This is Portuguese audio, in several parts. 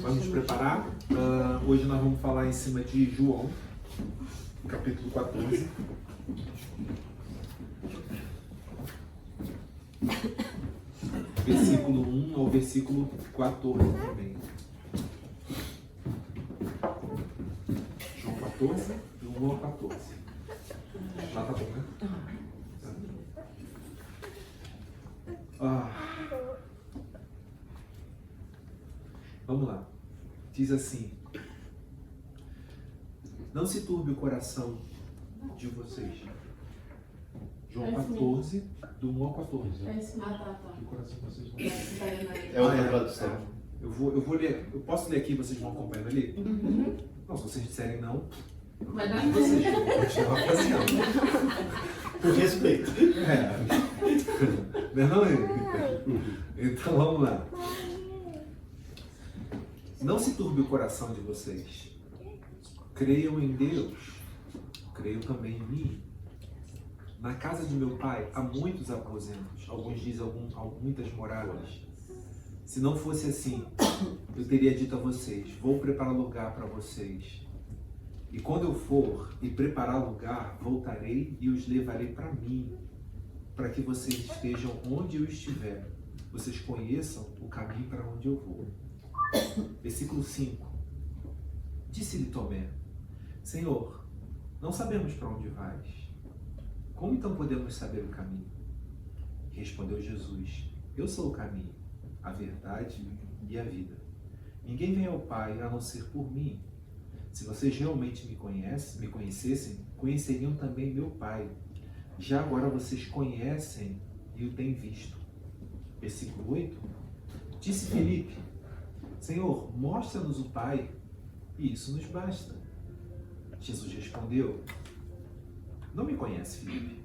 Vamos preparar. Hoje nós vamos falar em cima de João, capítulo 14. Versículo 1 ao versículo 14 também. João 14, do 1 ao 14. Já tá bom, né? Vamos lá. Diz assim: não se turbe o coração de vocês. João 14, do 1 ao 14. O coração de vocês não é outra tradução. Eu vou ler. Eu posso ler aqui e vocês vão acompanhando ali? Uhum. Não, se vocês disserem não, vai dar vocês vão continuar fazendo. Por respeito. Não é? Então vamos lá. Não se turbe o coração de vocês. Creiam em Deus. Creiam também em mim. Na casa de meu pai há muitos aposentos. Alguns dizem muitas moradas. Se não fosse assim, eu teria dito a vocês: vou preparar lugar para vocês. E quando eu for e preparar lugar, voltarei e os levarei para mim, para que vocês estejam onde eu estiver. Vocês conheçam o caminho para onde eu vou. Versículo 5. Disse-lhe Tomé: Senhor, não sabemos para onde vais. Como então podemos saber o caminho? Respondeu Jesus: Eu sou o caminho, a verdade e a vida. Ninguém vem ao Pai a não ser por mim. Se vocês realmente me conhecessem, conheceriam também meu Pai. Já agora vocês conhecem e o têm visto. Versículo 8. Disse Filipe: Senhor, mostra-nos o Pai, e isso nos basta. Jesus respondeu: Não me conhece, Filipe?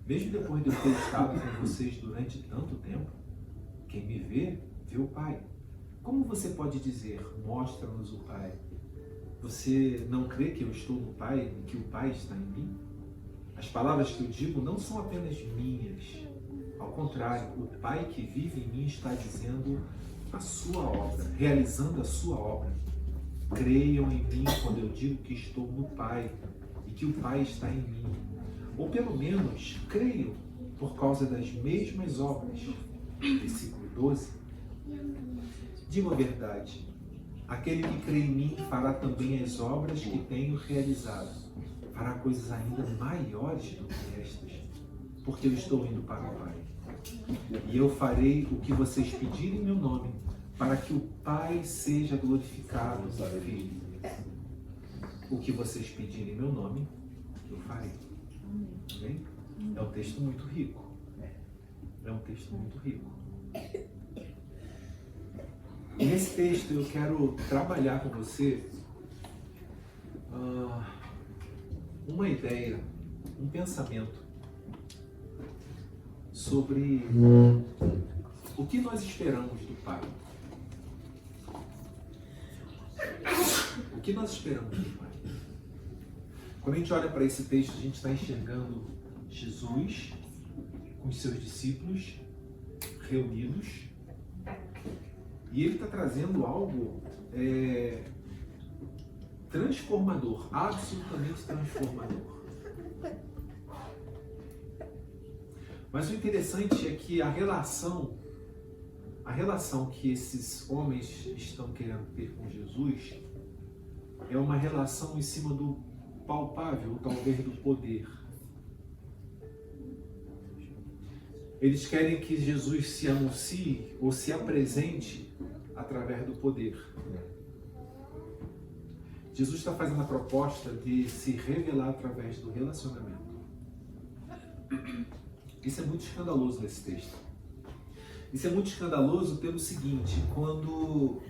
Mesmo depois de eu ter estado com vocês durante tanto tempo, quem me vê, vê o Pai. Como você pode dizer: mostra-nos o Pai? Você não crê que eu estou no Pai e que o Pai está em mim? As palavras que eu digo não são apenas minhas. Ao contrário, o Pai que vive em mim está dizendo a sua obra, realizando a sua obra. Creiam em mim quando eu digo que estou no Pai e que o Pai está em mim. Ou pelo menos, creiam por causa das mesmas obras. Versículo 12. Digo a verdade, aquele que crê em mim fará também as obras que tenho realizado. Fará coisas ainda maiores do que estas, porque eu estou indo para o Pai. E eu farei o que vocês pedirem em meu nome, para que o Pai seja glorificado no Filho. O que vocês pedirem em meu nome, eu farei. Amém? É um texto muito rico. É um texto muito rico. E nesse texto eu quero trabalhar com você uma ideia, um pensamento sobre o que nós esperamos do Pai. O que nós esperamos do Pai? Quando a gente olha para esse texto, a gente está enxergando Jesus com os seus discípulos reunidos, e ele está trazendo algo transformador, absolutamente transformador. Mas o interessante é que a relação que esses homens estão querendo ter com Jesus é uma relação em cima do palpável, ou talvez do poder. Eles querem que Jesus se anuncie ou se apresente através do poder. Jesus está fazendo a proposta de se revelar através do relacionamento. Isso é muito escandaloso nesse texto. Isso é muito escandaloso pelo seguinte: quando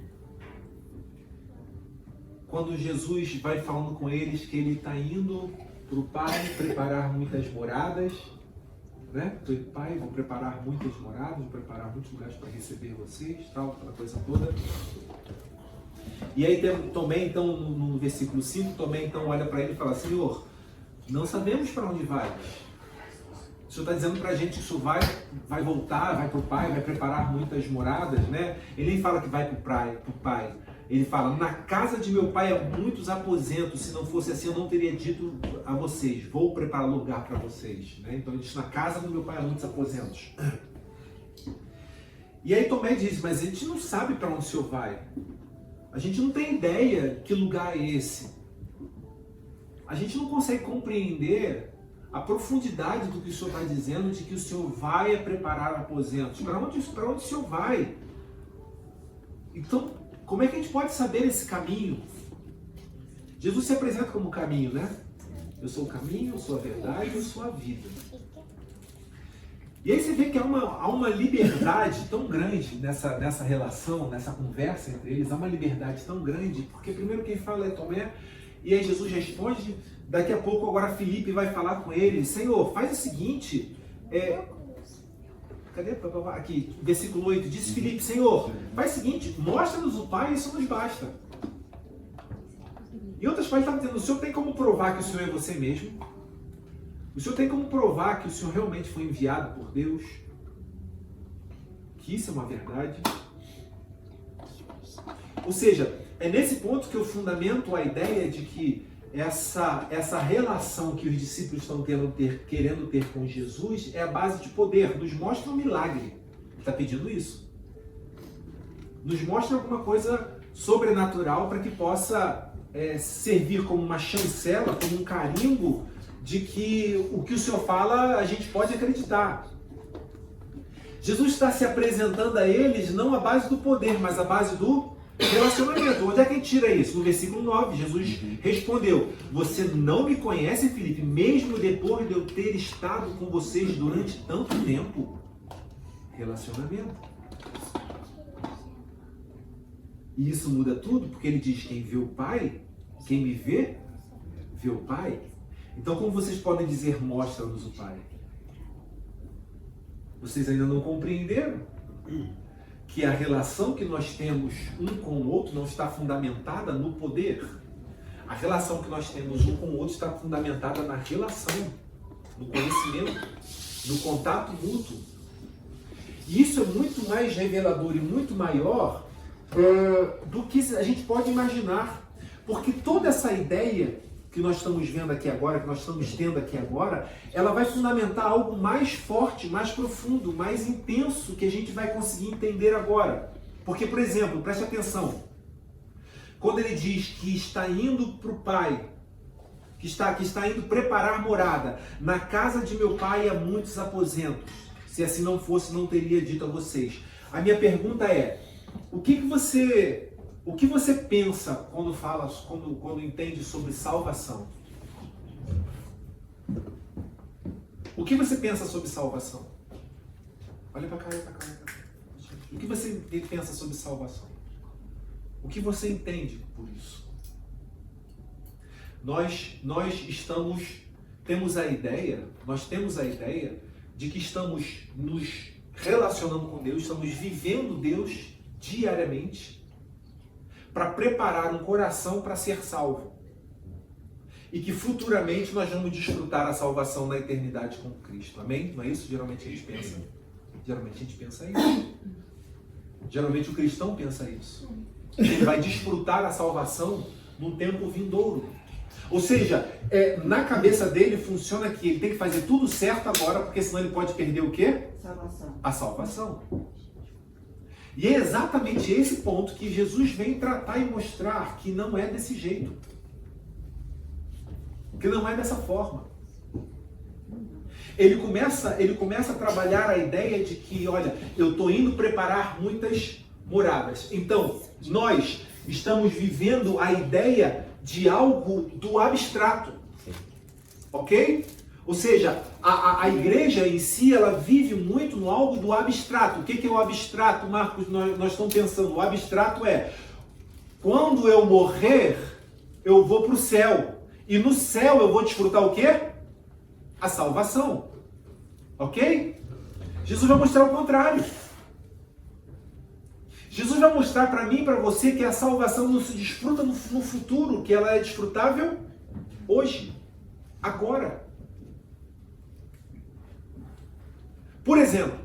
Jesus vai falando com eles que ele está indo para o Pai preparar muitas moradas, né? Pai, vou preparar muitas moradas, vou preparar muitos lugares para receber vocês, tal, aquela coisa toda. E aí também, então, no versículo 5, também então olha para ele e fala: Senhor, não sabemos para onde vais. O Senhor está dizendo para a gente que o Senhor vai voltar, vai para o Pai, vai preparar muitas moradas, né? Ele nem fala que vai para o Pai. Ele fala, na casa de meu pai há muitos aposentos, se não fosse assim eu não teria dito a vocês, vou preparar lugar para vocês. Né? Então ele diz, na casa do meu pai há muitos aposentos. E aí Tomé diz, mas a gente não sabe para onde o Senhor vai. A gente não tem ideia que lugar é esse. A gente não consegue compreender a profundidade do que o Senhor está dizendo, de que o Senhor vai preparar aposentos. Para onde o Senhor vai? Então, como é que a gente pode saber esse caminho? Jesus se apresenta como caminho, né? Eu sou o caminho, eu sou a verdade, eu sou a vida. E aí você vê que há uma liberdade tão grande nessa relação, nessa conversa entre eles, há uma liberdade tão grande, porque primeiro quem fala é Tomé, e aí Jesus responde, daqui a pouco agora Filipe vai falar com ele, Senhor, faz o seguinte, cadê? Aqui, versículo 8, disse Filipe, Senhor, faz o seguinte, mostra-nos o Pai e isso nos basta. Em outras palavras, ele está dizendo, o Senhor tem como provar que o Senhor é você mesmo? O Senhor tem como provar que o Senhor realmente foi enviado por Deus? Que isso é uma verdade? Ou seja, é nesse ponto que eu fundamento a ideia de que essa relação que os discípulos estão querendo ter com Jesus é a base de poder. Nos mostra um milagre. Ele está pedindo isso. Nos mostra alguma coisa sobrenatural para que possa servir como uma chancela, como um carimbo de que o que o Senhor fala a gente pode acreditar. Jesus está se apresentando a eles não à base do poder, mas à base do relacionamento. Onde é que a gente tira isso? No versículo 9, Jesus respondeu, você não me conhece, Filipe, mesmo depois de eu ter estado com vocês durante tanto tempo? Relacionamento. E isso muda tudo, porque ele diz, quem vê o Pai, quem me vê, vê o Pai. Então, como vocês podem dizer, mostra-nos o Pai? Vocês ainda não compreenderam que a relação que nós temos um com o outro não está fundamentada no poder. A relação que nós temos um com o outro está fundamentada na relação, no conhecimento, no contato mútuo. E isso é muito mais revelador e muito maior do que a gente pode imaginar. Porque toda essa ideia que nós estamos vendo aqui agora, que nós estamos tendo aqui agora, ela vai fundamentar algo mais forte, mais profundo, mais intenso que a gente vai conseguir entender agora. Porque, por exemplo, preste atenção, quando ele diz que está indo para o Pai, que está indo preparar morada, na casa de meu Pai há muitos aposentos, se assim não fosse, não teria dito a vocês. A minha pergunta é, o que você pensa quando entende sobre salvação? O que você pensa sobre salvação? Olha para cá, olha para cá, olha para cá. O que você pensa sobre salvação? O que você entende por isso? Nós temos a ideia de que estamos nos relacionando com Deus, estamos vivendo Deus diariamente, para preparar um coração para ser salvo. E que futuramente nós vamos desfrutar a salvação na eternidade com Cristo. Amém? Não é isso? Geralmente a gente pensa. Geralmente a gente pensa isso. Geralmente o cristão pensa isso. Ele vai desfrutar a salvação num tempo vindouro. Ou seja, na cabeça dele funciona que ele tem que fazer tudo certo agora, porque senão ele pode perder o quê? Salvação. A salvação. E é exatamente esse ponto que Jesus vem tratar e mostrar que não é desse jeito. Que não é dessa forma. Ele começa a trabalhar a ideia de que, olha, eu estou indo preparar muitas moradas. Então, nós estamos vivendo a ideia de algo do abstrato. Ok? Ou seja, a igreja em si, ela vive muito no algo do abstrato. O que é o abstrato, Marcos? Nós estamos pensando, o abstrato é, quando eu morrer, eu vou para o céu. E no céu eu vou desfrutar o quê? A salvação. Ok? Jesus vai mostrar o contrário. Jesus vai mostrar para mim e para você que a salvação não se desfruta no futuro, que ela é desfrutável hoje, agora. Por exemplo,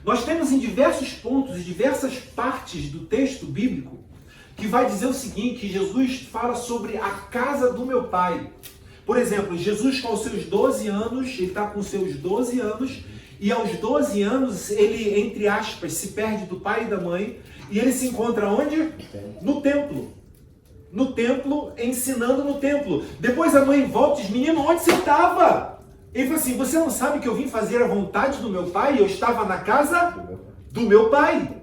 nós temos em diversos pontos e diversas partes do texto bíblico que vai dizer o seguinte, Jesus fala sobre a casa do meu pai. Por exemplo, Jesus com os seus 12 anos, ele está com os seus 12 anos, e aos 12 anos ele, entre aspas, se perde do pai e da mãe, e ele se encontra onde? No templo. No templo, ensinando no templo. Depois a mãe volta e diz, menino, onde você estava? Ele fala assim, você não sabe que eu vim fazer a vontade do meu pai? Eu estava na casa do meu pai.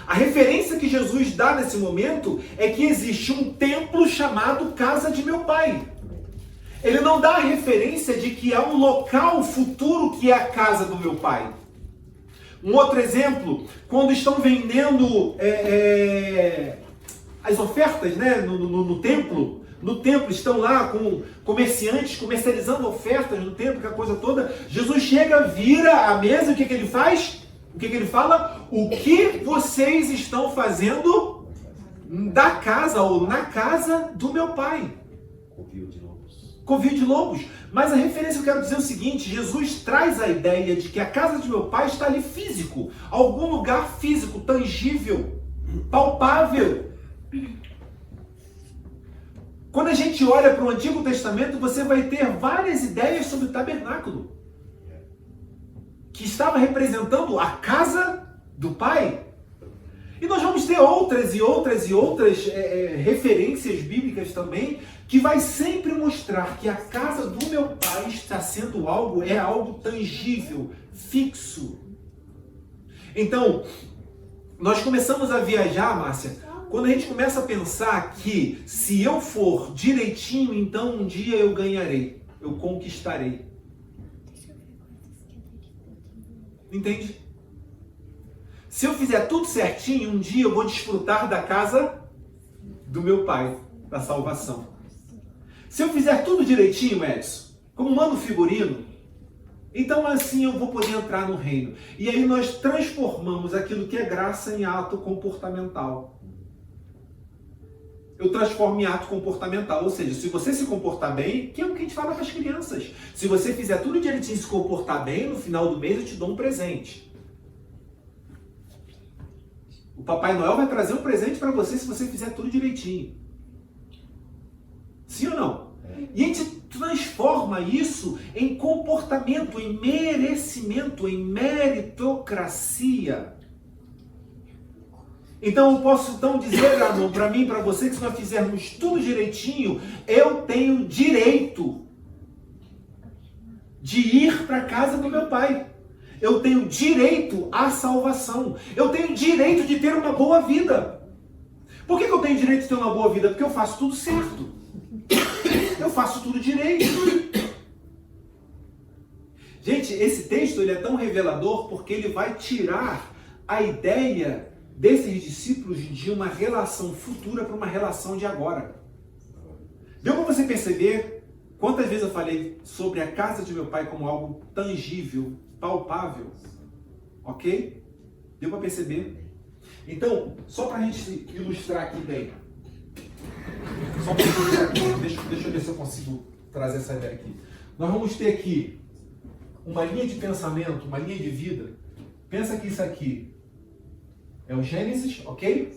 A referência que Jesus dá nesse momento é que existe um templo chamado casa de meu pai. Ele não dá a referência de que há um local futuro que é a casa do meu pai. Um outro exemplo, quando estão vendendo as ofertas, né, no templo. No templo estão lá com comerciantes comercializando ofertas no templo, aquela coisa toda. Jesus chega, vira a mesa, o que ele faz? O que ele fala? O que vocês estão fazendo da casa ou na casa do meu pai? Covil de lobos. Covil de lobos. Mas a referência que eu quero dizer é o seguinte, Jesus traz a ideia de que a casa de meu pai está ali físico, algum lugar físico, tangível, palpável. Quando a gente olha para o Antigo Testamento, você vai ter várias ideias sobre o tabernáculo, que estava representando a casa do Pai. E nós vamos ter outras e outras e outras referências bíblicas também, que vai sempre mostrar que a casa do meu Pai está sendo algo tangível, fixo. Então, nós começamos a viajar, Márcia, quando a gente começa a pensar que se eu for direitinho, então um dia eu ganharei, eu conquistarei. Entende? Se eu fizer tudo certinho, um dia eu vou desfrutar da casa do meu Pai, da salvação. Se eu fizer tudo direitinho, Edson, como manda o figurino, então assim eu vou poder entrar no reino. E aí nós transformamos aquilo que é graça em ato comportamental. Eu transformo em ato comportamental, ou seja, se você se comportar bem, que é o que a gente fala para as crianças. Se você fizer tudo direitinho e se comportar bem, no final do mês eu te dou um presente. O Papai Noel vai trazer um presente para você se você fizer tudo direitinho. Sim ou não? E a gente transforma isso em comportamento, em merecimento, em meritocracia. Então eu posso dizer, amor, para mim, para você, que se nós fizermos tudo direitinho, eu tenho direito de ir para a casa do meu Pai. Eu tenho direito à salvação. Eu tenho direito de ter uma boa vida. Por que eu tenho direito de ter uma boa vida? Porque eu faço tudo certo. Eu faço tudo direito. Gente, esse texto ele é tão revelador porque ele vai tirar a ideia desses discípulos de uma relação futura para uma relação de agora. Deu para você perceber quantas vezes eu falei sobre a casa de meu pai como algo tangível, palpável? Ok? Deu para perceber? Então, só para a gente ilustrar aqui bem. Só para ilustrar aqui, deixa eu ver se eu consigo trazer essa ideia aqui. Nós vamos ter aqui uma linha de pensamento, uma linha de vida. Pensa que isso aqui é o Gênesis, ok?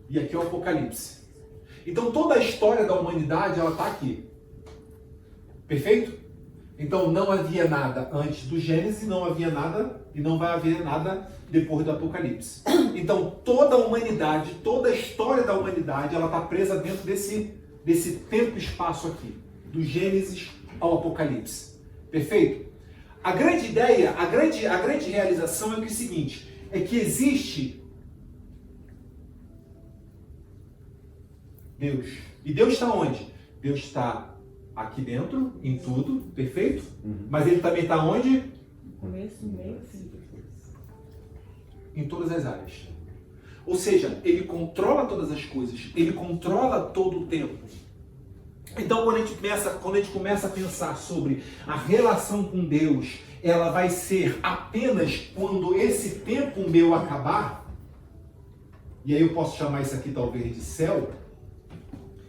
E aqui é o Apocalipse. Então toda a história da humanidade, ela está aqui. Perfeito? Então não havia nada antes do Gênesis, não havia nada e não vai haver nada depois do Apocalipse. Então toda a humanidade, toda a história da humanidade, ela está presa dentro desse tempo e espaço aqui. Do Gênesis ao Apocalipse. Perfeito? A grande ideia, a grande realização é o seguinte, é que existe Deus. E Deus está onde? Deus está aqui dentro, em tudo, perfeito? Mas Ele também está onde? Começo, meio, fim. Em todas as áreas. Ou seja, Ele controla todas as coisas. Ele controla todo o tempo. Então, quando a gente começa a pensar sobre a relação com Deus, ela vai ser apenas quando esse tempo meu acabar, e aí eu posso chamar isso aqui talvez de céu,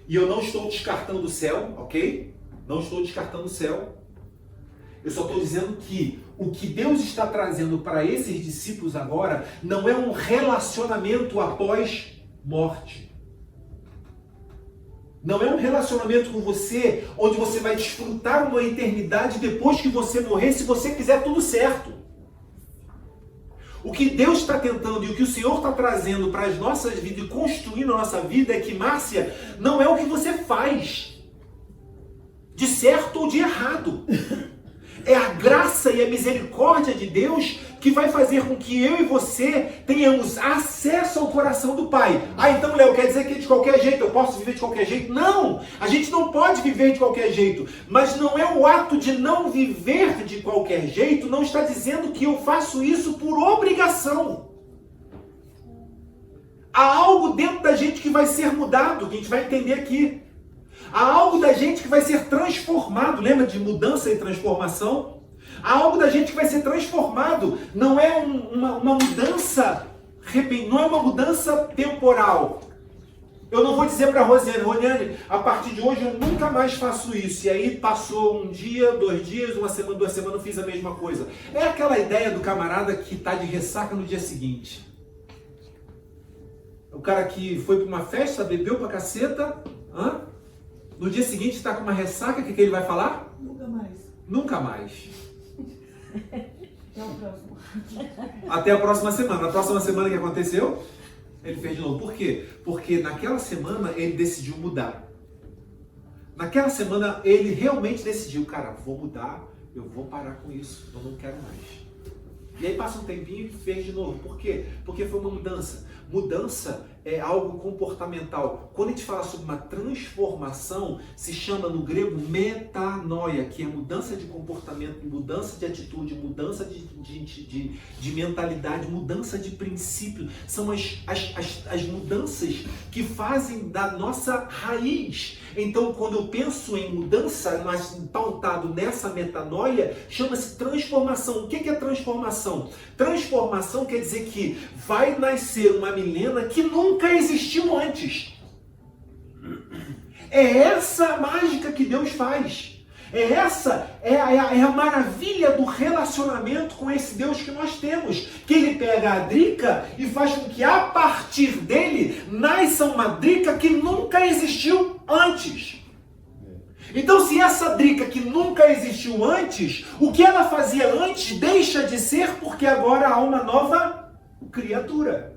e eu não estou descartando o céu, ok? Não estou descartando o céu. Eu só estou dizendo que o que Deus está trazendo para esses discípulos agora não é um relacionamento após morte. Não é um relacionamento com você onde você vai desfrutar uma eternidade depois que você morrer, se você quiser tudo certo. O que Deus está tentando e o que o Senhor está trazendo para as nossas vidas e construindo a nossa vida é que, Márcia, não é o que você faz, de certo ou de errado. É a graça e a misericórdia de Deus que vai fazer com que eu e você tenhamos acesso ao coração do Pai. Ah, então, Léo, quer dizer que de qualquer jeito eu posso viver de qualquer jeito? Não! A gente não pode viver de qualquer jeito. Mas não é o ato de não viver de qualquer jeito, não está dizendo que eu faço isso por obrigação. Há algo dentro da gente que vai ser mudado, que a gente vai entender aqui. Há algo da gente que vai ser transformado. Lembra de mudança e transformação? Há algo da gente que vai ser transformado. Não é uma mudança não é uma mudança temporal. Eu não vou dizer para a Rosiane, a partir de hoje eu nunca mais faço isso. E aí passou um dia, 2 dias, 1 semana, 2 semanas, eu fiz a mesma coisa. É aquela ideia do camarada que está de ressaca no dia seguinte. O cara que foi para uma festa, bebeu pra caceta, no dia seguinte está com uma ressaca, o que ele vai falar? Nunca mais. Nunca mais. Até o próximo. Até a próxima semana. Na próxima semana o que aconteceu? Ele fez de novo. Por quê? Porque naquela semana ele decidiu mudar. Naquela semana ele realmente decidiu, cara, vou mudar, eu vou parar com isso, eu não quero mais. E aí passa um tempinho e fez de novo. Por quê? Porque foi uma mudança. Mudança é algo comportamental. Quando a gente fala sobre uma transformação, se chama no grego metanoia, que é mudança de comportamento, mudança de atitude, mudança de mentalidade, mudança de princípio. São as mudanças que fazem da nossa raiz. Então, quando eu penso em mudança, mas pautado nessa metanoia, chama-se transformação. O que é transformação? Transformação quer dizer que vai nascer uma Milena que nunca existiu antes. É essa a mágica que Deus faz. É a maravilha do relacionamento com esse Deus que nós temos. Que Ele pega a Drica e faz com que a partir dele nasça uma Drica que nunca existiu antes. Então, se essa Drica que nunca existiu antes, o que ela fazia antes deixa de ser porque agora há uma nova criatura.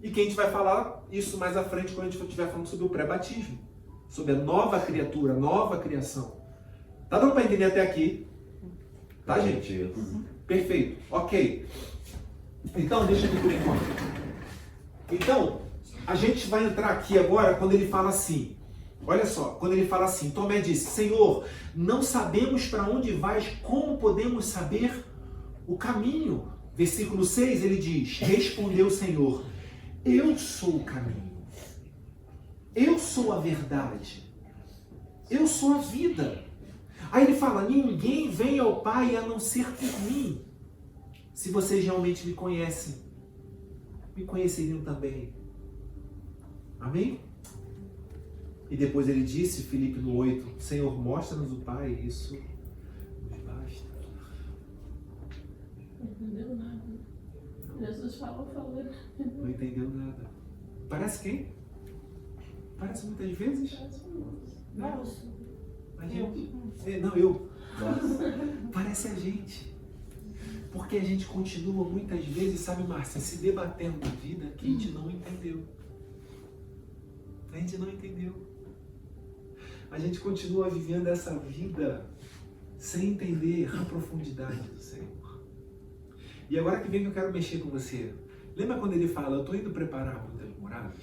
E que a gente vai falar isso mais à frente quando a gente estiver falando sobre o pré-batismo. Sobre a nova criatura, nova criação. Tá dando para entender até aqui? Tá, gente? Perfeito. Ok. Então, deixa aqui por enquanto. Então, a gente vai entrar aqui agora quando ele fala assim. Olha só, quando ele fala assim, Tomé disse, Senhor, não sabemos para onde vais, como podemos saber o caminho? Versículo 6, ele diz, respondeu o Senhor, eu sou o caminho, eu sou a verdade, eu sou a vida. Aí ele fala, ninguém vem ao Pai a não ser por mim. Se vocês realmente me conhecem, me conheceriam também. Amém? E depois ele disse, Filipe no 8, Senhor, mostra-nos o Pai, isso nos basta. Não entendeu nada. Jesus falou. Não entendeu nada. Parece quem? Parece muitas vezes? Nossa. A gente. Não, eu. Parece a gente. Porque a gente continua muitas vezes, sabe, Márcia, se debatendo na vida que a gente não entendeu. A gente não entendeu. A gente continua vivendo essa vida sem entender a profundidade do Senhor. E agora que vem que eu quero mexer com você. Lembra quando ele fala, eu estou indo preparar muitas moradas?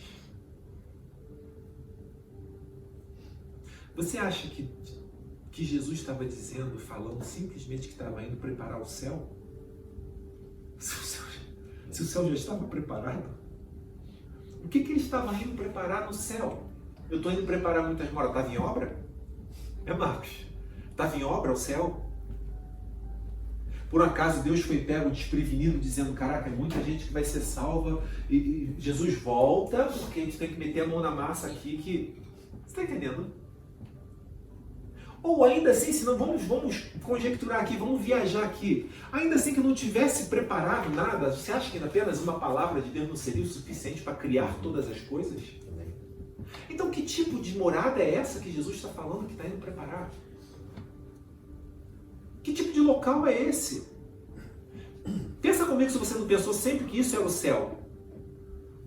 Você acha que Jesus estava dizendo, falando simplesmente que estava indo preparar o céu? Se o céu já estava preparado? O que ele estava indo preparar no céu? Eu estou indo preparar muitas moradas. Estava em obra? Marcos? Estava em obra o céu? Por acaso Deus foi pego desprevenido, dizendo, caraca, é muita gente que vai ser salva e Jesus volta, porque a gente tem que meter a mão na massa aqui que... Você está entendendo? Ou ainda assim, se não, vamos conjecturar aqui, vamos viajar aqui. Ainda assim que não tivesse preparado nada, você acha que apenas uma palavra de Deus não seria o suficiente para criar todas as coisas? Então que tipo de morada é essa que Jesus está falando que está indo preparar? Que tipo de local é esse? Pensa comigo se você não pensou sempre que isso era o céu.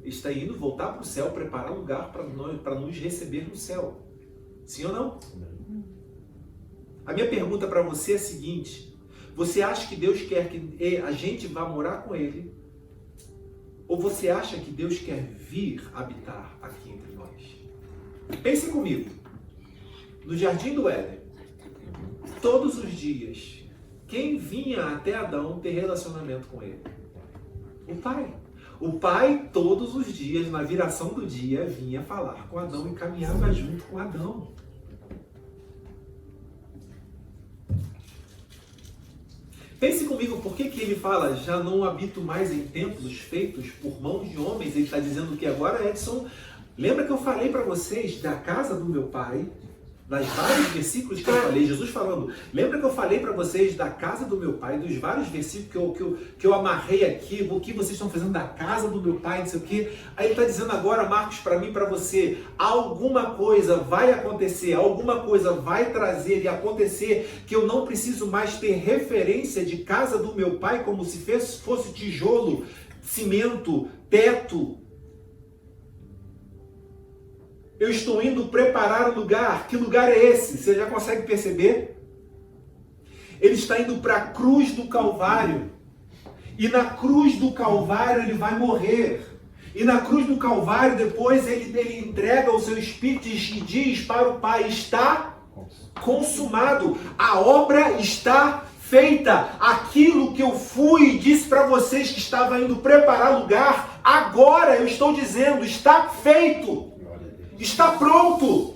Ele está indo voltar para o céu, preparar lugar para nos receber no céu. Sim ou não? A minha pergunta para você é a seguinte: você acha que Deus quer que a gente vá morar com Ele? Ou você acha que Deus quer vir habitar aqui entre nós? Pense comigo. No Jardim do Éden, todos os dias, quem vinha até Adão ter relacionamento com ele? O Pai. O Pai, todos os dias, na viração do dia, vinha falar com Adão e caminhava junto com Adão. Pense comigo, por que ele fala, já não habito mais em templos feitos por mãos de homens? Ele está dizendo que agora, Edson, lembra que eu falei para vocês da casa do meu pai? Nas vários versículos que eu falei, Jesus falando, lembra que eu falei para vocês da casa do meu pai, dos vários versículos que eu amarrei aqui, o que vocês estão fazendo da casa do meu pai, não sei o quê. Aí ele está dizendo agora, Marcos, para mim, para você, alguma coisa vai acontecer, alguma coisa vai trazer e acontecer que eu não preciso mais ter referência de casa do meu pai como se fosse tijolo, cimento, teto. Eu estou indo preparar o lugar. Que lugar é esse? Você já consegue perceber? Ele está indo para a cruz do Calvário. E na cruz do Calvário ele vai morrer. E na cruz do Calvário depois ele entrega o seu espírito e diz para o Pai, está consumado. A obra está feita. Aquilo que eu fui e disse para vocês que estava indo preparar lugar, agora eu estou dizendo, está feito. Está pronto,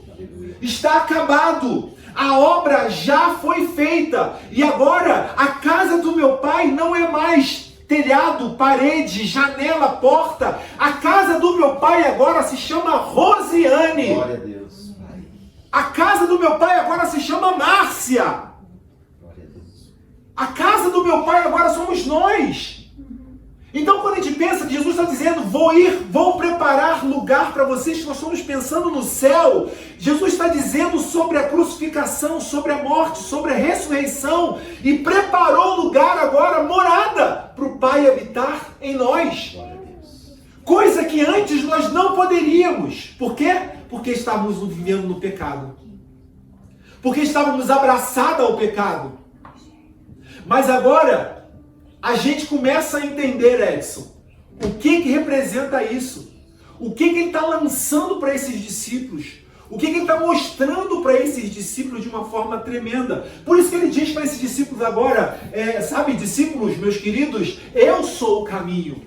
está acabado, a obra já foi feita e agora a casa do meu pai não é mais telhado, parede, janela, porta. A casa do meu pai agora se chama Rosiane. Glória a Deus. A casa do meu pai agora se chama Márcia. Glória a Deus. A casa do meu pai agora somos nós. Então, quando a gente pensa que Jesus está dizendo, vou preparar lugar para vocês, nós estamos pensando no céu. Jesus está dizendo sobre a crucificação, sobre a morte, sobre a ressurreição e preparou lugar agora, morada, para o Pai habitar em nós. Glória a Deus. Coisa que antes nós não poderíamos. Por quê? Porque estávamos vivendo no pecado. Porque estávamos abraçados ao pecado. Mas agora a gente começa a entender, Edson, o que representa isso? O que ele está lançando para esses discípulos? O que ele está mostrando para esses discípulos de uma forma tremenda? Por isso que ele diz para esses discípulos agora, sabe, discípulos, meus queridos, eu sou o caminho,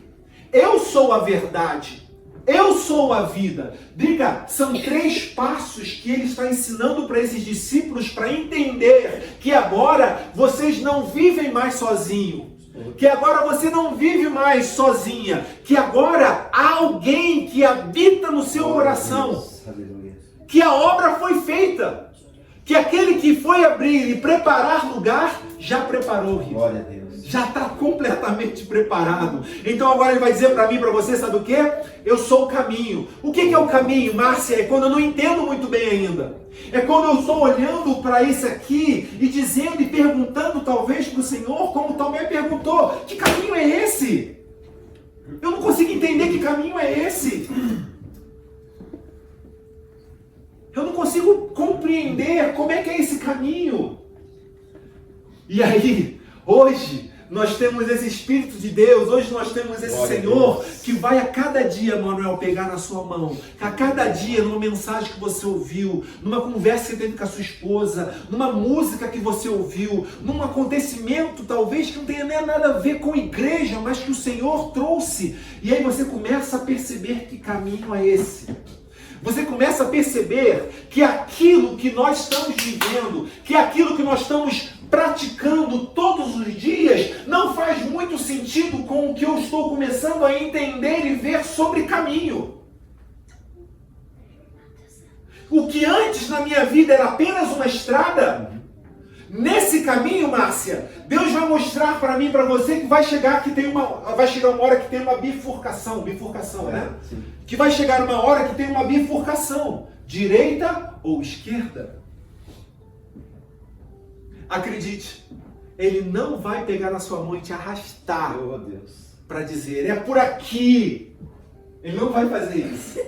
eu sou a verdade, eu sou a vida. Diga, são 3 passos que ele está ensinando para esses discípulos para entender que agora vocês não vivem mais sozinhos. Que agora você não vive mais sozinha. Que agora há alguém que habita no seu coração. Que a obra foi feita. Que aquele que foi abrir e preparar lugar, já preparou, Rio. Glória a Deus. Já está completamente preparado. Então agora ele vai dizer para mim e para você, sabe o que? Eu sou o caminho. O que é o caminho, Márcia? É quando eu não entendo muito bem ainda. É quando eu estou olhando para isso aqui e dizendo e perguntando talvez para o Senhor, como também perguntou, que caminho é esse? Eu não consigo entender que caminho é esse. Eu não consigo compreender como é que é esse caminho. E aí, hoje, nós temos esse Espírito de Deus, hoje nós temos esse Glória Senhor que vai a cada dia, Manuel, pegar na sua mão. A cada dia, numa mensagem que você ouviu, numa conversa que você teve com a sua esposa, numa música que você ouviu, num acontecimento talvez que não tenha nem nada a ver com igreja, mas que o Senhor trouxe. E aí você começa a perceber que caminho é esse. Você começa a perceber que aquilo que nós estamos vivendo, que aquilo que nós estamos praticando todos os dias, não faz muito sentido com o que eu estou começando a entender e ver sobre caminho. O que antes na minha vida era apenas uma estrada, nesse caminho, Márcia, Deus vai mostrar para mim e para você que vai chegar uma hora que tem uma bifurcação, né? Sim. Que vai chegar uma hora que tem uma bifurcação, direita ou esquerda. Acredite, Ele não vai pegar na sua mão e te arrastar Oh, Deus. para dizer, é por aqui. Ele não vai fazer isso.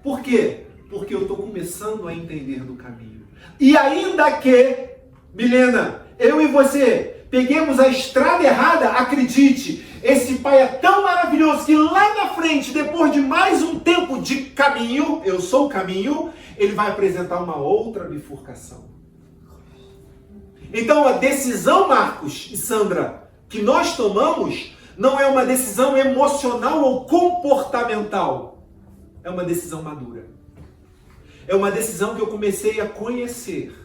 Por quê? Porque eu estou começando a entender do caminho. E ainda que, Milena, eu e você peguemos a estrada errada, acredite, esse Pai é tão maravilhoso que lá na frente, depois de mais um tempo de caminho, eu sou o caminho, Ele vai apresentar uma outra bifurcação. Então a decisão, Marcos e Sandra, que nós tomamos, não é uma decisão emocional ou comportamental. É uma decisão madura. É uma decisão que eu comecei a conhecer.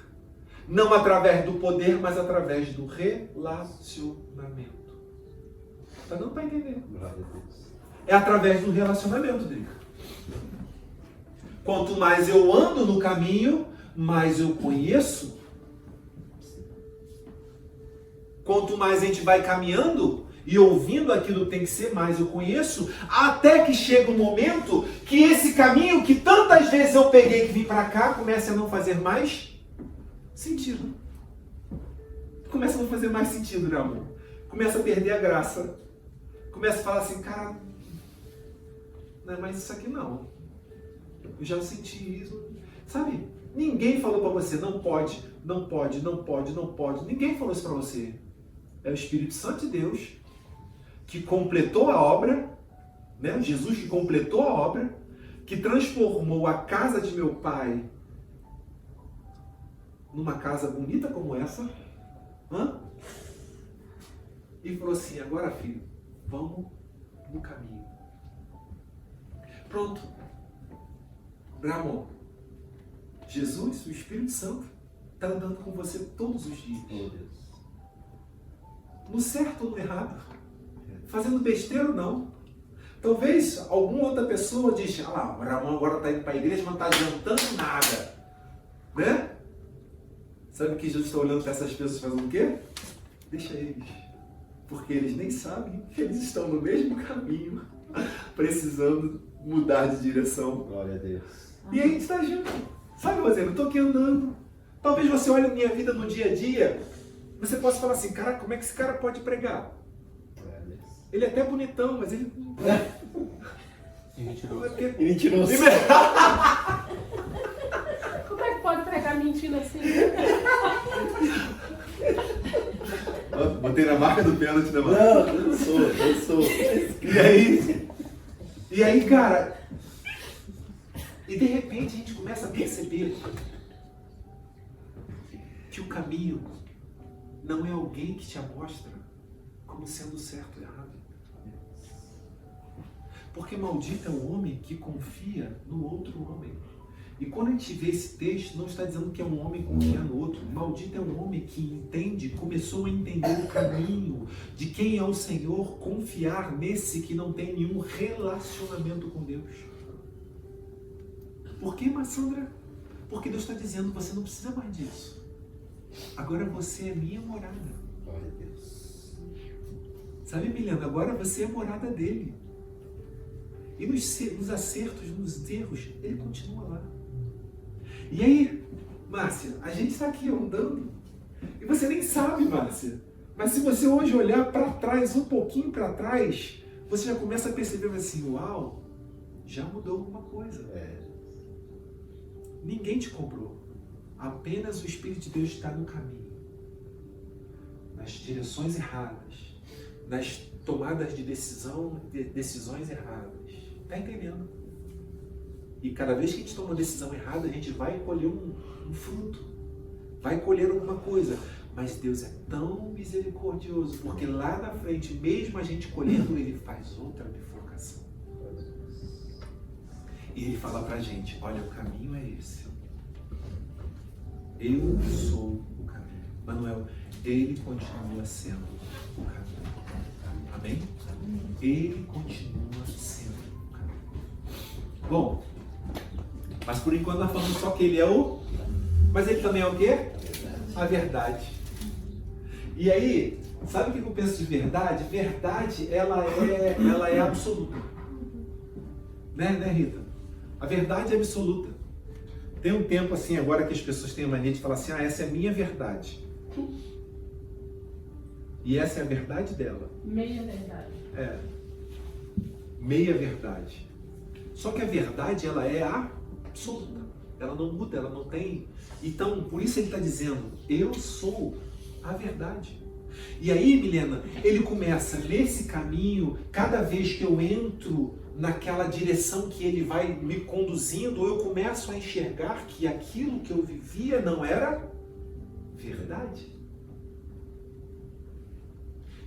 Não através do poder, mas através do relacionamento. Tá dando para entender? Glória a Deus. É através do relacionamento, Drica. Quanto mais eu ando no caminho, mais eu conheço. Quanto mais a gente vai caminhando e ouvindo aquilo que tem que ser, mais eu conheço, até que chega um momento que esse caminho que tantas vezes eu peguei que vim para cá, começa a não fazer mais sentido. Começa a não fazer mais sentido, né, amor? Começa a perder a graça. Começa a falar assim, cara, não é mais isso aqui não. Eu já senti isso. Sabe? Ninguém falou para você, não pode, não pode, não pode, não pode. Ninguém falou isso para você. É o Espírito Santo de Deus que completou a obra, né? Jesus que completou a obra, que transformou a casa de meu pai numa casa bonita como essa, e falou assim, agora filho, vamos no caminho. Pronto. Ramon, Jesus, o Espírito Santo, está andando com você todos os dias. Oh, Deus. No certo ou no errado. Fazendo besteira ou não. Talvez alguma outra pessoa diz, ah lá, o Ramon agora está indo para a igreja, mas não está adiantando nada. Né? Sabe que Jesus está olhando para essas pessoas fazendo o quê? Deixa eles. Porque eles nem sabem que eles estão no mesmo caminho, precisando mudar de direção. Glória a Deus. E aí a gente está junto. Sabe, Rosana, eu estou aqui andando. Talvez você olhe a minha vida no dia a dia, você possa falar assim, cara, como é que esse cara pode pregar? Glória a Deus. Ele é até bonitão, mas ele... E mentiroso. Como é que pode pregar mentindo assim? Botei na marca do pênalti na mão. Não, eu sou. E aí, cara... E de repente a gente começa a perceber que o caminho não é alguém que te mostra como sendo certo ou errado. Porque maldito é o homem que confia no outro homem. E quando a gente vê esse texto, não está dizendo que é um homem confiar no outro. Maldito é um homem que entende, começou a entender o caminho de quem é o Senhor, confiar nesse que não tem nenhum relacionamento com Deus. Por que, Massandra? Porque Deus está dizendo, você não precisa mais disso. Agora você é minha morada. Glória a Deus. Sabe, Milena? Agora você é a morada dele. E nos acertos, nos erros, ele continua lá. E aí, Márcia, a gente está aqui andando. E você nem sabe, Márcia. Mas se você hoje olhar para trás, um pouquinho para trás, você já começa a perceber assim, uau, já mudou alguma coisa. Ninguém te comprou. Apenas o Espírito de Deus está no caminho. Nas direções erradas. Nas tomadas de decisões erradas. Está entendendo? E cada vez que a gente toma uma decisão errada, a gente vai colher um fruto. Vai colher alguma coisa. Mas Deus é tão misericordioso, porque lá na frente, mesmo a gente colhendo, Ele faz outra bifurcação. E Ele fala pra gente, olha, o caminho é esse. Eu sou o caminho. Manuel, Ele continua sendo o caminho. Amém? Ele continua sendo o caminho. Bom, mas Mas por enquanto nós falamos só que ele é o... Mas ele também é o quê? A verdade. E aí, sabe o que eu penso de verdade? Verdade, ela é absoluta. Né, Rita? A verdade é absoluta. Tem um tempo assim agora que as pessoas têm a mania de falar assim, essa é a minha verdade. E essa é a verdade dela. Meia verdade. É. Meia verdade. Só que a verdade, ela é absoluta. Ela não muda, ela não tem... Então, por isso ele está dizendo, eu sou a verdade. E aí, Milena, ele começa nesse caminho, cada vez que eu entro naquela direção que ele vai me conduzindo, eu começo a enxergar que aquilo que eu vivia não era verdade.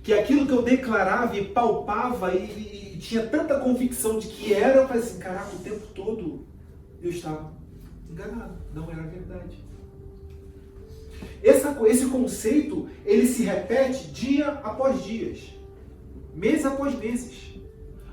Que aquilo que eu declarava e palpava e tinha tanta convicção de que era, eu falei assim, caraca, o tempo todo eu estava enganado, não era verdade. Esse conceito, ele se repete dia após dia, mês após meses,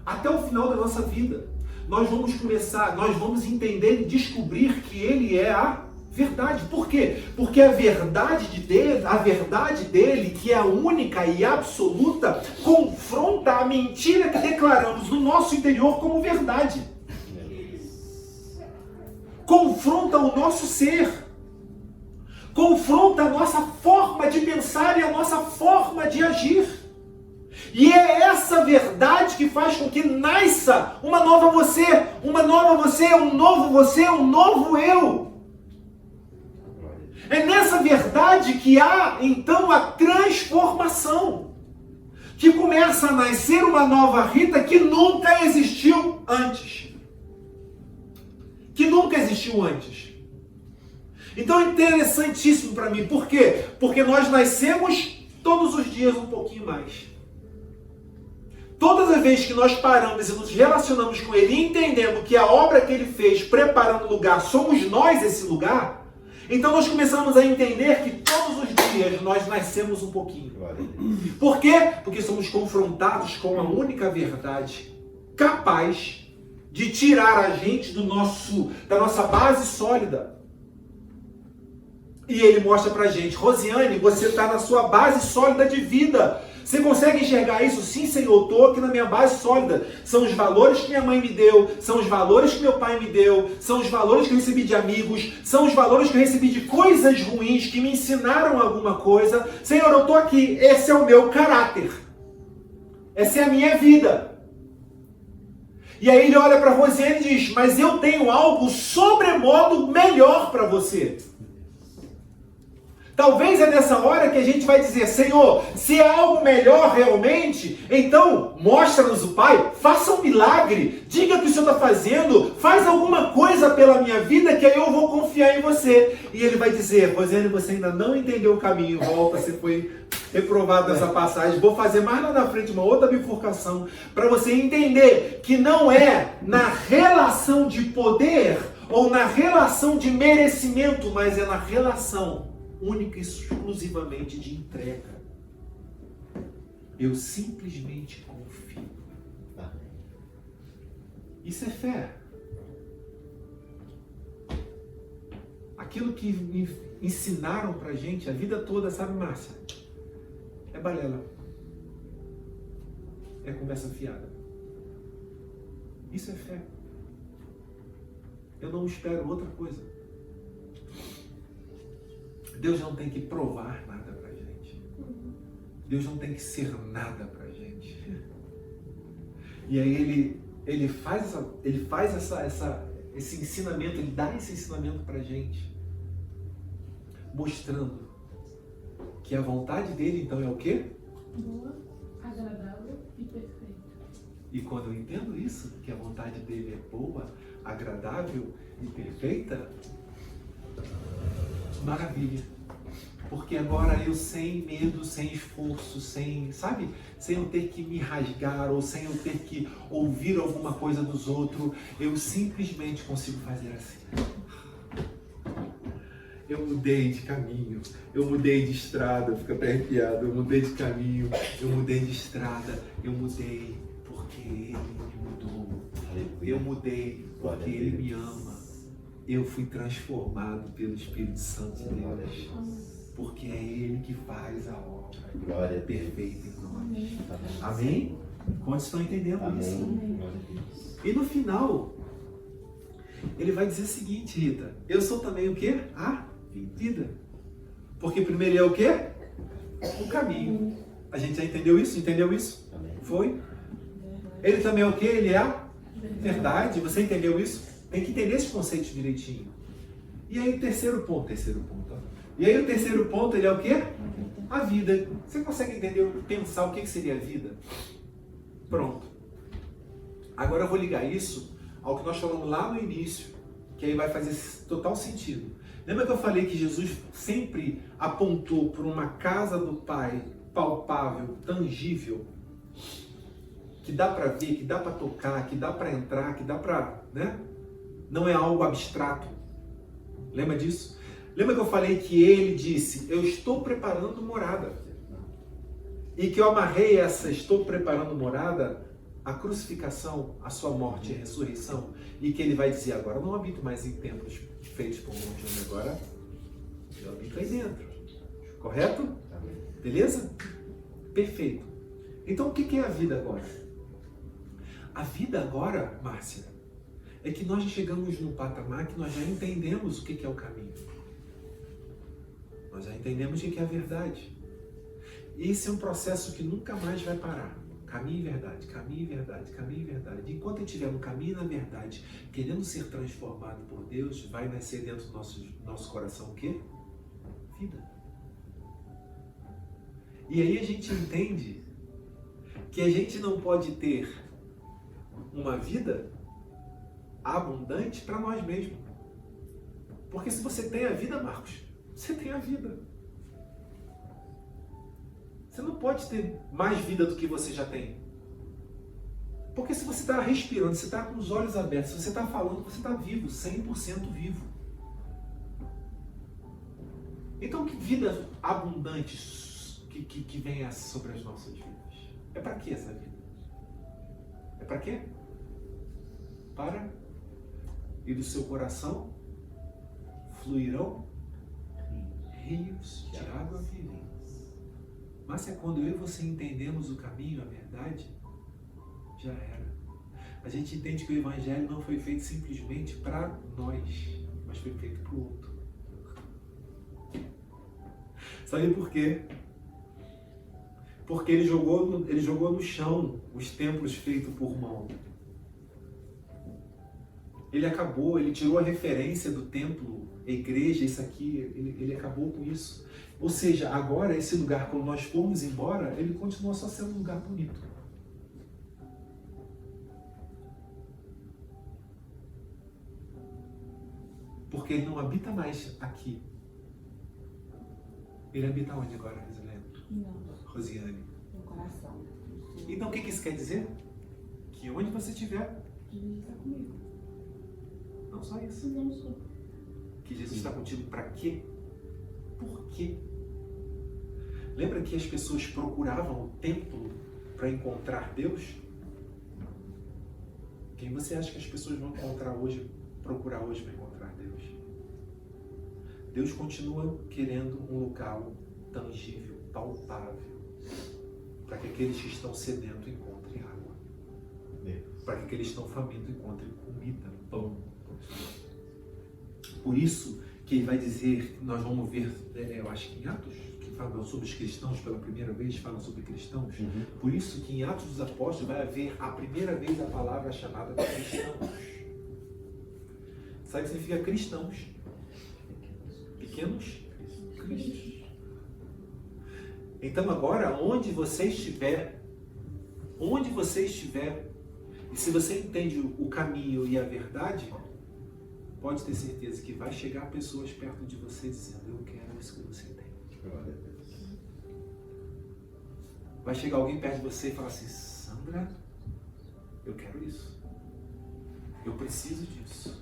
até o final da nossa vida. Nós vamos entender e descobrir que ele é a verdade. Por quê? Porque a verdade dele, que é a única e absoluta, confronta a mentira que declaramos no nosso interior como verdade. Confronta o nosso ser. Confronta a nossa forma de pensar e a nossa forma de agir. E é essa verdade que faz com que nasça uma nova você, um novo você, um novo eu. É nessa verdade que há, então, a transformação. Que começa a nascer uma nova Rita que nunca existiu antes. Que nunca existiu antes. Então é interessantíssimo para mim. Por quê? Porque nós nascemos todos os dias um pouquinho mais. Todas as vezes que nós paramos e nos relacionamos com Ele, entendendo que a obra que Ele fez, preparando o lugar, somos nós esse lugar, então nós começamos a entender que todos os dias nós nascemos um pouquinho. Por quê? Porque somos confrontados com a única verdade capaz de tirar a gente da nossa base sólida. E Ele mostra pra gente, Rosiane, você está na sua base sólida de vida. Você consegue enxergar isso? Sim, Senhor, eu estou aqui na minha base sólida. São os valores que minha mãe me deu, são os valores que meu pai me deu, são os valores que eu recebi de amigos, são os valores que eu recebi de coisas ruins que me ensinaram alguma coisa. Senhor, eu estou aqui, esse é o meu caráter. Essa é a minha vida. E aí ele olha para Rosiane e diz, mas eu tenho algo sobremodo melhor para você. Talvez é nessa hora que a gente vai dizer, Senhor, se é algo melhor realmente, então mostra-nos o Pai, faça um milagre, diga o que o Senhor está fazendo, faz alguma coisa pela minha vida que aí eu vou confiar em você. E ele vai dizer, Rosiane, você ainda não entendeu o caminho, volta, você foi reprovado nessa passagem, vou fazer mais lá na frente uma outra bifurcação, para você entender que não é na relação de poder ou na relação de merecimento, mas é na relação única e exclusivamente de entrega. Eu simplesmente confio. Isso é fé. Aquilo que me ensinaram pra gente a vida toda, sabe, Márcia? É balela. É conversa fiada. Isso é fé. Eu não espero outra coisa. Deus não tem que provar nada pra gente. Deus não tem que ser nada pra gente. E aí ele faz esse ensinamento, ele dá esse ensinamento pra gente, mostrando que a vontade dele então é o quê? Boa, agradável e perfeita. E quando eu entendo isso, que a vontade dele é boa, agradável e perfeita, maravilha. Porque agora eu sem medo, sem esforço, sem eu ter que me rasgar ou sem eu ter que ouvir alguma coisa dos outros, eu simplesmente consigo fazer assim. Eu mudei de caminho, eu mudei de estrada, fica até arrepiado, eu mudei de caminho, eu mudei de estrada, eu mudei porque Ele me mudou. Eu mudei porque Ele me ama. eu fui transformado pelo Espírito Santo de Glória a Deus. Deus. Porque é Ele que faz a obra Glória a Deus. perfeita em nós. Amém. Amém? Quantos estão entendendo isso? Amém. Glória a Deus. E no final, ele vai dizer o seguinte, Rita, eu sou também o quê? A vida. Porque primeiro ele é o quê? O caminho. A gente já entendeu isso? Entendeu isso? Amém. Foi? Ele também é o quê? Ele é a verdade. Você entendeu isso? Tem que entender esses conceitos direitinho. E aí o terceiro ponto, ó. E aí o terceiro ponto, ele é o quê? A vida. Você consegue entender, pensar o que seria a vida? Pronto. Agora eu vou ligar isso ao que nós falamos lá no início, que aí vai fazer total sentido. Lembra que eu falei que Jesus sempre apontou para uma casa do Pai palpável, tangível, que dá para ver, que dá para tocar, que dá para entrar, que dá para, né? Não é algo abstrato. Lembra disso? Lembra que eu falei que ele disse, eu estou preparando morada. E que eu amarrei essa estou preparando morada, a crucificação, a sua morte e a ressurreição. E que ele vai dizer, agora eu não habito mais em templos feitos por mão de homem, agora eu habito aí dentro. Correto? Amém. Beleza? Perfeito. Então o que é a vida agora? A vida agora, Márcia, é que nós chegamos num patamar que nós já entendemos o que é o caminho. Nós já entendemos o que é a verdade. Esse é um processo que nunca mais vai parar. Caminho e verdade, caminho e verdade, caminho e verdade. Enquanto eu estiver no caminho e na verdade, querendo ser transformado por Deus, vai nascer dentro do nosso coração o quê? Vida. E aí a gente entende que a gente não pode ter uma vida abundante para nós mesmos. Porque se você tem a vida, Marcos, você tem a vida. Você não pode ter mais vida do que você já tem. Porque se você está respirando, você está com os olhos abertos, se você está falando, você está vivo, 100% vivo. Então que vida abundante que vem sobre as nossas vidas? É para que essa vida? É para quê? Para e do seu coração fluirão rios de água viva. Mas é quando eu e você entendemos o caminho, a verdade, já era. A gente entende que o Evangelho não foi feito simplesmente para nós, mas foi feito para o outro. Sabe por quê? Porque ele jogou no chão os templos feitos por mão. Ele tirou a referência do templo, a igreja, isso aqui, ele acabou com isso. Ou seja, agora esse lugar, quando nós formos embora, ele continua só sendo um lugar bonito. Porque ele não habita mais aqui. Ele habita onde agora, Rosilene? Não, Rosiane. no coração. Então o que isso quer dizer? Que onde você estiver, Jesus está comigo. não só isso. Não sou. Que Jesus está contigo para quê? Por quê? Lembra que as pessoas procuravam o templo para encontrar Deus? Quem você acha que as pessoas vão procurar hoje para encontrar Deus? Deus continua querendo um local tangível, palpável, para que aqueles que estão sedentos encontrem água. Para que aqueles que estão famintos encontrem comida, pão. Por isso que ele vai dizer, nós vamos ver, eu acho que em Atos, que falam sobre os cristãos pela primeira vez, falam sobre cristãos. Por isso que em Atos dos Apóstolos vai haver a primeira vez a palavra chamada de cristãos. Sabe o que significa cristãos? Pequenos cristos. Então agora, onde você estiver, e se você entende o caminho e a verdade, pode ter certeza que vai chegar pessoas perto de você dizendo, eu quero isso que você tem. Glória a Deus. Vai chegar alguém perto de você e falar assim, Sandra, eu quero isso. Eu preciso disso.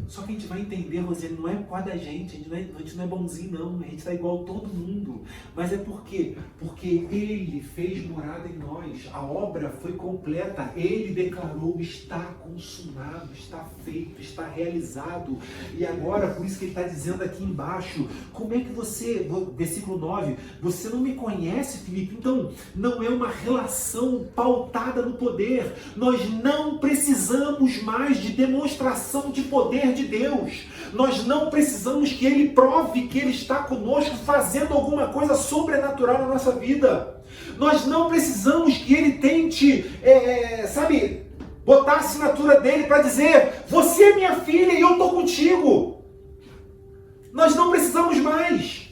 Só que a gente vai entender, Rosiane, não é por causa da gente, a gente não é bonzinho não, a gente tá igual todo mundo. Mas é por quê? Porque Ele fez morada em nós, a obra foi completa, Ele declarou, está consumado, está feito, está realizado. E agora, por isso que Ele está dizendo aqui embaixo, como é que você, versículo 9, você não me conhece, Filipe? Então, não é uma relação pautada no poder. Nós não precisamos mais de demonstração de poder de Deus. Nós não precisamos que Ele prove que Ele está conosco fazendo alguma coisa sobrenatural na nossa vida. Nós não precisamos que Ele tente, botar a assinatura dele para dizer: você é minha filha e eu estou contigo. Nós não precisamos mais.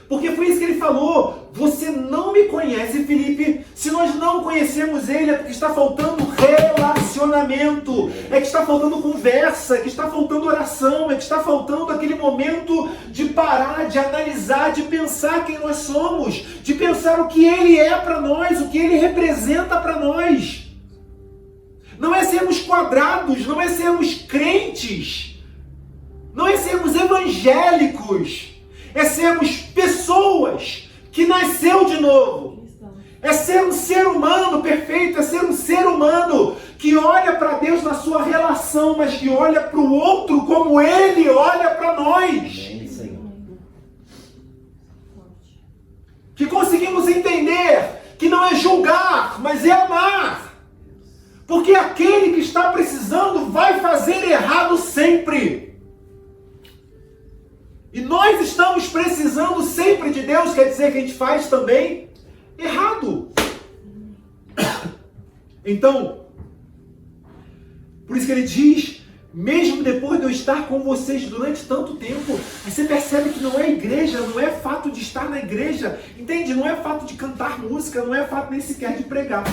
Porque foi isso que ele falou. Você não me conhece, Filipe. Se nós não conhecemos ele, é porque está faltando relacionamento. É que está faltando conversa, é que está faltando oração, é que está faltando aquele momento de parar, de analisar, de pensar quem nós somos, de pensar o que ele é para nós, o que ele representa para nós. Não é sermos quadrados, não é sermos crentes, não é sermos evangélicos. É sermos pessoas que nasceu de novo. É ser um ser humano perfeito, é ser um ser humano que olha para Deus na sua relação, mas que olha para o outro como Ele olha para nós. Amém, Senhor. Que conseguimos entender que não é julgar, mas é amar. Porque aquele que está precisando vai fazer errado sempre. E nós estamos precisando sempre de Deus, quer dizer que a gente faz também errado. Então, por isso que ele diz, mesmo depois de eu estar com vocês durante tanto tempo, você percebe que não é igreja, não é fato de estar na igreja, entende? Não é fato de cantar música, não é fato nem sequer de pregar.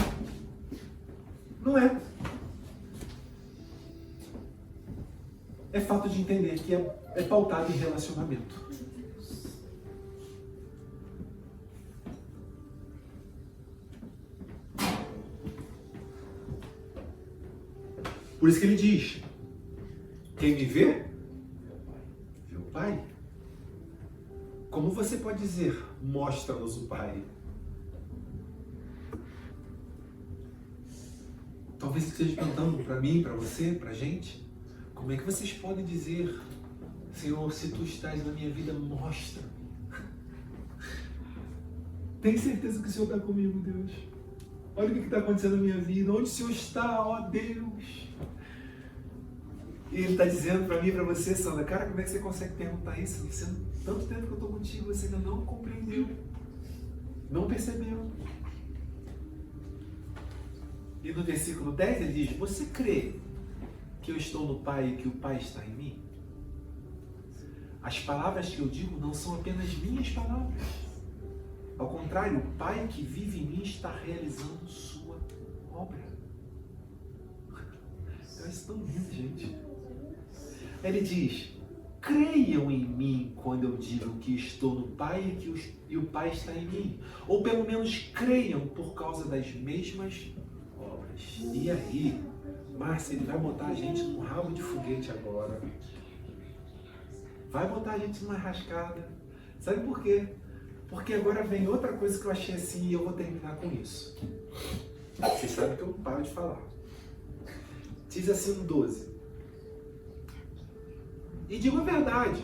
Não é. É fato de entender que é pautado em relacionamento. Por isso que ele diz, quem me vê, vê o Pai. Como você pode dizer, mostra-nos o Pai? Talvez esteja perguntando para mim, para você, para a gente. Como é que vocês podem dizer, Senhor, se Tu estás na minha vida, mostra-me. Tenho certeza que o Senhor está comigo, Deus. Olha o que está acontecendo na minha vida. Onde o Senhor está, ó Deus? E Ele está dizendo para mim e para você, Sandra, cara, como é que você consegue perguntar isso? Você, tanto tempo que eu estou contigo, você ainda não compreendeu. Não percebeu. E no versículo 10 ele diz, você crê que eu estou no Pai e que o Pai está em mim? As palavras que eu digo não são apenas minhas palavras. Ao contrário, o Pai que vive em mim está realizando sua obra. Eu acho tão lindo, gente. Ele diz, creiam em mim quando eu digo que estou no Pai e o Pai está em mim. Ou pelo menos creiam por causa das mesmas obras. E aí, Márcia, ele vai botar a gente num rabo de foguete agora. Vai botar a gente numa rascada. Sabe por quê? Porque agora vem outra coisa que eu achei assim e eu vou terminar com isso. Vocês sabem que eu não paro de falar. Diz assim no 12. E digo a verdade.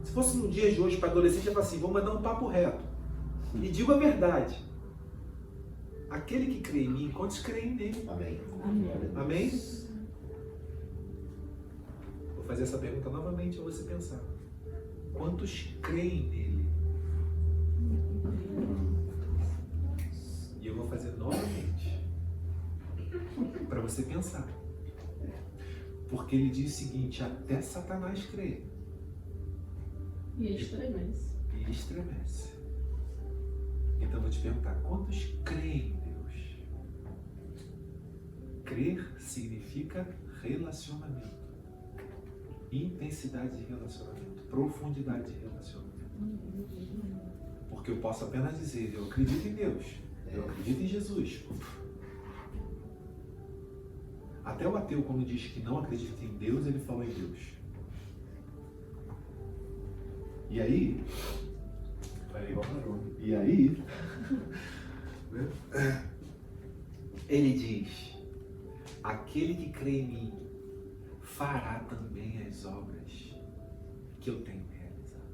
Se fosse no dia de hoje para adolescente, eu ia falar assim, vou mandar um papo reto. E digo a verdade. Aquele que crê em mim, quantos creem nele? Amém. Amém? Vou fazer essa pergunta novamente a você pensar. Quantos creem nele? E eu vou fazer novamente para você pensar. Porque ele diz o seguinte, até Satanás crê. E estremece. E estremece. Então eu vou te perguntar, quantos creem em Deus? Crer significa relacionamento. Intensidade de relacionamento. Profundidade de relacionamento. Porque eu posso apenas dizer, eu acredito em Deus. Eu acredito em Jesus. Até o ateu, quando diz que não acredita em Deus, ele fala em Deus. E aí, ele diz, aquele que crê em mim fará também as obras que eu tenho realizado.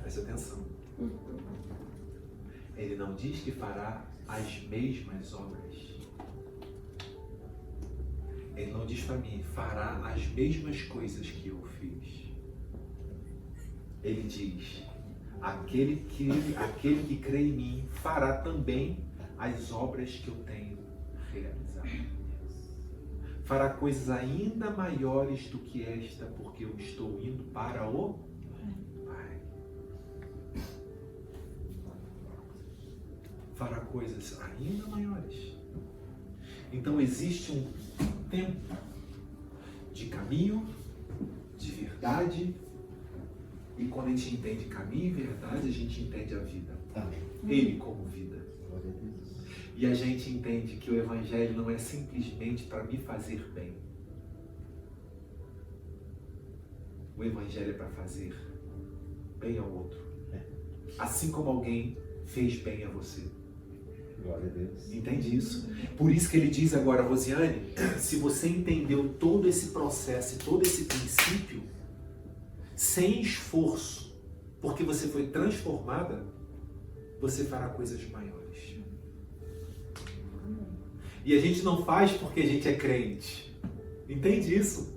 Preste atenção. Ele não diz que fará as mesmas obras. Ele não diz para mim, fará as mesmas coisas que eu fiz. Ele diz, aquele que crê em mim fará também as obras que eu tenho realizado. Fará coisas ainda maiores do que esta, porque eu estou indo para o Pai. Fará coisas ainda maiores. Então existe um tempo de caminho, de verdade, e quando a gente entende caminho e verdade, a gente entende a vida. Amém. Ele como vida. Glória a Deus. E a gente entende que o Evangelho não é simplesmente para me fazer bem. O Evangelho é para fazer bem ao outro. Assim como alguém fez bem a você. Glória a Deus. Entende isso? Por isso que ele diz agora, Rosiane, se você entendeu todo esse processo e todo esse princípio, sem esforço, porque você foi transformada, você fará coisas maiores. E a gente não faz porque a gente é crente. Entende isso?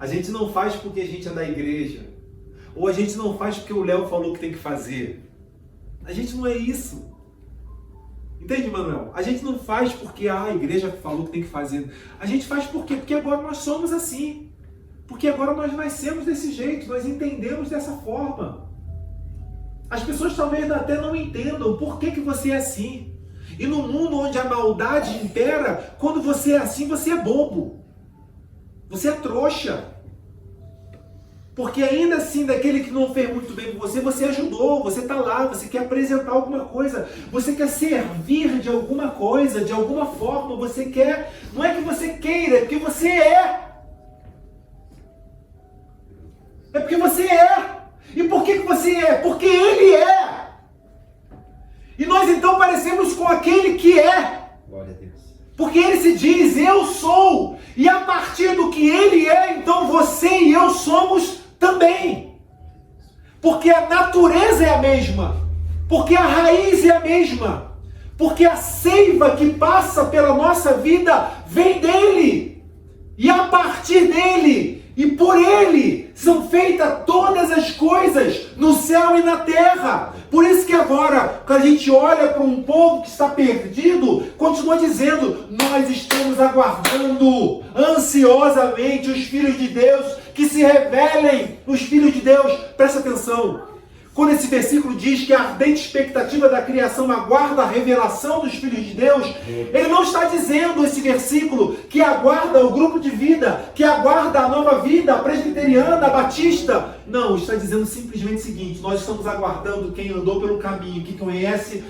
A gente não faz porque a gente é da igreja. Ou a gente não faz porque o Léo falou que tem que fazer. A gente não é isso. Entende, Manuel? A gente não faz porque a igreja falou que tem que fazer. A gente faz por quê? Porque agora nós somos assim. Porque agora nós nascemos desse jeito, nós entendemos dessa forma. As pessoas talvez até não entendam por que você é assim. E no mundo onde a maldade impera, quando você é assim, você é bobo. Você é trouxa. Porque ainda assim, daquele que não fez muito bem com você, você ajudou, você está lá, você quer apresentar alguma coisa, você quer servir de alguma coisa, de alguma forma, você quer, não é que você queira, é porque você é. É porque você é. E por que você é? Porque Ele é. E nós então parecemos com aquele que é. Glória a Deus. Porque Ele se diz, eu sou. E a partir do que Ele é, então você e eu somos também. Porque a natureza é a mesma. Porque a raiz é a mesma. Porque a seiva que passa pela nossa vida vem dEle. E a partir dEle e por Ele são feitas todas as coisas no céu e na terra. Por isso que agora, quando a gente olha para um povo que está perdido, continua dizendo, nós estamos aguardando ansiosamente os filhos de Deus, que se revelem os filhos de Deus. Presta atenção. Quando esse versículo diz que a ardente expectativa da criação aguarda a revelação dos filhos de Deus, ele não está dizendo, esse versículo, que aguarda o grupo de vida, que aguarda a nova vida, a presbiteriana, a batista. Não, está dizendo simplesmente o seguinte, nós estamos aguardando quem andou pelo caminho, que conhece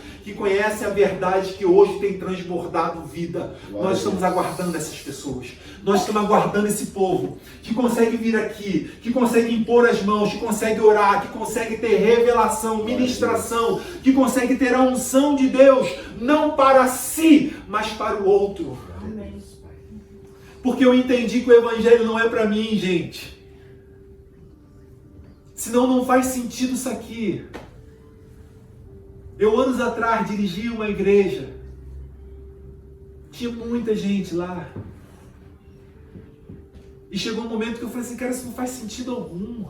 a verdade que hoje tem transbordado vida. Nós estamos aguardando essas pessoas. Nós estamos aguardando esse povo que consegue vir aqui, que consegue impor as mãos, que consegue orar, que consegue ter revelação, ministração, que consegue ter a unção de Deus, não para si, mas para o outro. Amém. Porque eu entendi que o Evangelho não é para mim, gente. Senão não faz sentido isso aqui. Eu anos atrás dirigi uma igreja. Tinha muita gente lá. E chegou um momento que eu falei assim, cara, isso não faz sentido algum.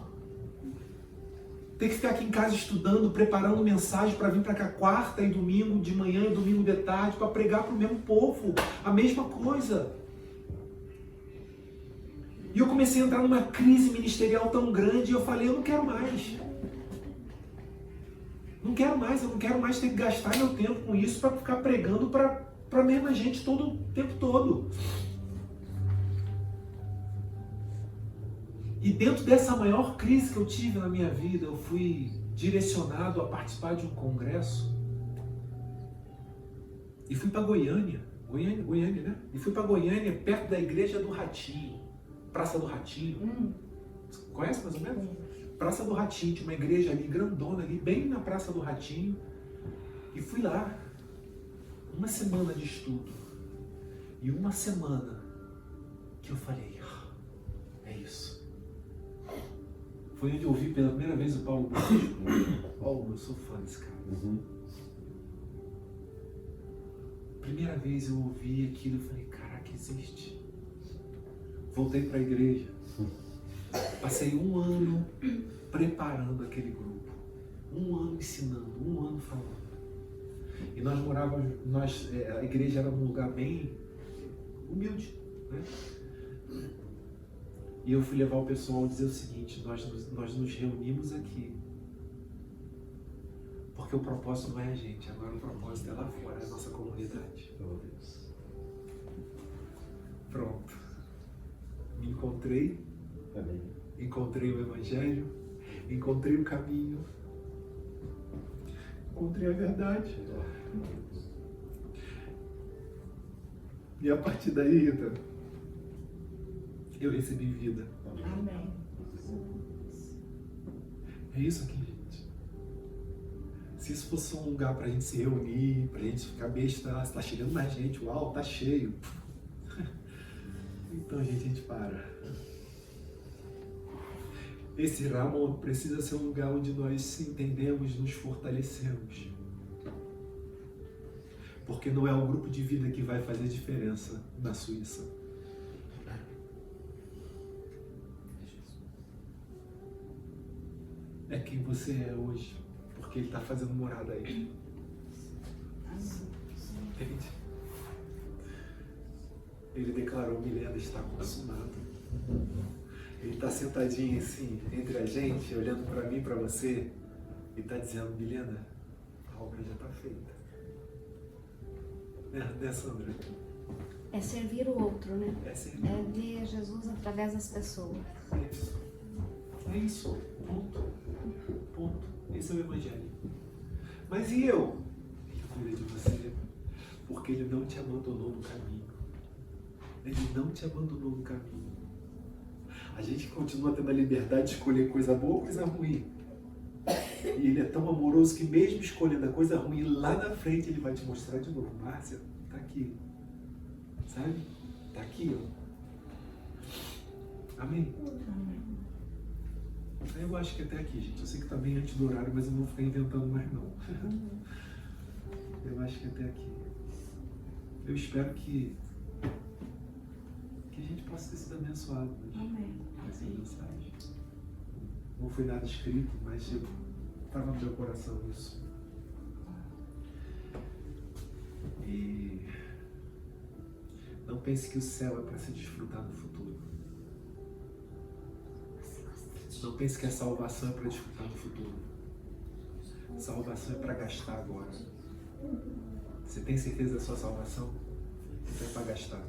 Tem que ficar aqui em casa estudando, preparando mensagem para vir para cá quarta e domingo de manhã e domingo de tarde para pregar para o mesmo povo. A mesma coisa. E eu comecei a entrar numa crise ministerial tão grande e eu falei, eu não quero mais. Não quero mais, eu não quero mais ter que gastar meu tempo com isso para ficar pregando para a mesma gente todo o tempo todo. E dentro dessa maior crise que eu tive na minha vida, eu fui direcionado a participar de um congresso E fui para Goiânia, né? E fui para Goiânia, perto da igreja do Ratinho, Praça do Ratinho. Conhece mais ou menos? Praça do Ratinho, tinha uma igreja ali, grandona ali, bem na Praça do Ratinho. E fui lá, uma semana de estudo. E uma semana que eu falei, é isso. Foi onde eu ouvi pela primeira vez o Paulo Gustavo. Paulo, eu sou fã desse cara. Primeira vez eu ouvi aquilo, eu falei, caraca, existe. Voltei para a igreja. Passei um ano preparando aquele grupo. Um ano ensinando, um ano falando. E nós morávamos, a igreja era num lugar bem humilde, né? E eu fui levar o pessoal a dizer o seguinte, nós nos reunimos aqui. Porque o propósito não é a gente, agora o propósito é lá fora, é a nossa comunidade. Oh, Deus. Pronto. Me encontrei, Amém. encontrei o Evangelho, encontrei o caminho, encontrei a verdade. E a partir daí, Rita, eu recebi vida. Amém. É isso aqui, gente. Se isso fosse um lugar pra gente se reunir, pra gente ficar besta, tá chegando mais gente, uau, tá cheio. Então, gente, a gente para. Esse ramo precisa ser um lugar onde nós entendemos, nos fortalecemos. Porque não é o grupo de vida que vai fazer diferença na Suíça. É quem você é hoje, porque ele está fazendo morada aí. Entende? Ele declarou, Milena está consumado. Ele está sentadinho assim, entre a gente, olhando para mim e para você, e está dizendo, Milena, a obra já está feita. Né, Sandra? É servir o outro, né? É servir. É ver Jesus através das pessoas. É isso. É isso. Ponto. Ponto. Esse é o Evangelho. Mas e eu? Ele cuida de você, porque ele não te abandonou no caminho. Ele não te abandonou no caminho. A gente continua tendo a liberdade de escolher coisa boa ou coisa ruim. E ele é tão amoroso que mesmo escolhendo a coisa ruim, lá na frente ele vai te mostrar de novo. Márcia, tá aqui. Sabe? Tá aqui, ó. Amém? Eu acho que até aqui, gente. Eu sei que tá bem antes do horário, mas eu não vou ficar inventando mais não. Eu acho que até aqui. Eu espero que a gente possa ter sido abençoado com essa mensagem. Não foi nada escrito, mas estava no meu coração isso. E não pense que o céu é para se desfrutar no futuro. Não pense que a salvação é para desfrutar no futuro. Salvação é para gastar agora. Você tem certeza da sua salvação? Então é para gastar.